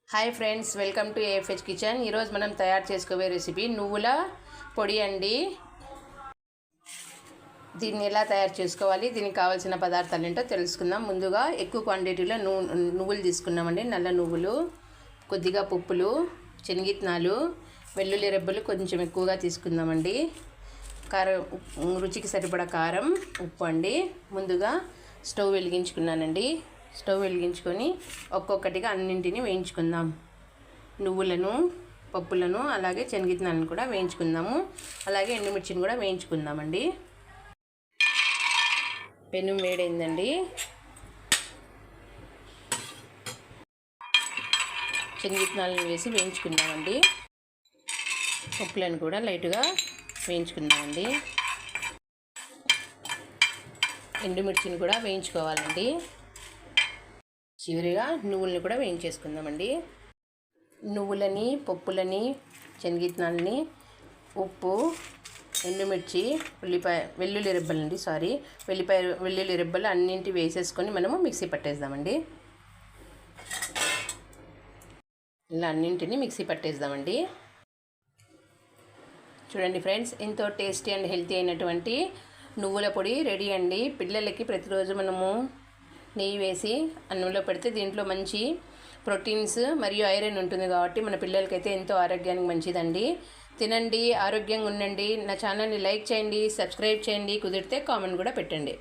Hi friends, welcome to AFH kitchen. ఈరోజు మనం తయారు చేసుకోబోయే రెసిపీ నువ్వుల పొడి అండి. దీన్ని ఎలా తయారు చేసుకోవాలి, దీనికి కావాల్సిన పదార్థాలు ఏంటో తెలుసుకుందాం. ముందుగా ఎక్కువ క్వాంటిటీలో నువ్వులు తీసుకున్నామండి. నల్ల నువ్వులు, కొద్దిగా పప్పులు, శనగిత్తనాలు, వెల్లుల్లి రెబ్బలు కొంచెం ఎక్కువగా తీసుకుందామండి. కారం, రుచికి సరిపడా కారం, ఉప్పు అండి. ముందుగా స్టవ్ వెలిగించుకున్నానండి. స్టవ్ వెలిగించుకొని ఒక్కొక్కటిగా అన్నింటినీ వేయించుకుందాం. నువ్వులను, పప్పులను, అలాగే శనగిత్తనాలను కూడా వేయించుకుందాము. అలాగే ఎండుమిర్చిని కూడా వేయించుకుందామండి. పెనం వేడైందండి. శనగిత్తనాలను వేసి వేయించుకుందామండి. పప్పులను కూడా లైట్గా వేయించుకుందామండి. ఎండుమిర్చిని కూడా వేయించుకోవాలండి. చివరిగా నువ్వులని కూడా వేయించేసుకుందామండి. నువ్వులని, పప్పులని, శనగిత్తనాలని, ఉప్పు, ఎండుమిర్చి, వెల్లుల్లి రెబ్బలు అన్నింటి వేసేసుకొని మనము మిక్సీ పట్టేద్దామండి. ఇలా అన్నింటినీ మిక్సీ పట్టేద్దామండి. చూడండి ఫ్రెండ్స్, ఎంతో టేస్టీ అండ్ హెల్తీ అయినటువంటి నువ్వుల పొడి రెడీ అండి. పిల్లలకి ప్రతిరోజు మనము నెయ్యి వేసి అన్నంలో పెడితే దీంట్లో మంచి ప్రోటీన్స్ మరియు ఐరన్ ఉంటుంది కాబట్టి మన పిల్లలకైతే ఎంతో ఆరోగ్యానికి మంచిదండి. తినండి, ఆరోగ్యంగా ఉండండి. నా ఛానల్ని లైక్ చేయండి, సబ్స్క్రైబ్ చేయండి, కుదిరితే కామెంట్ కూడా పెట్టండి.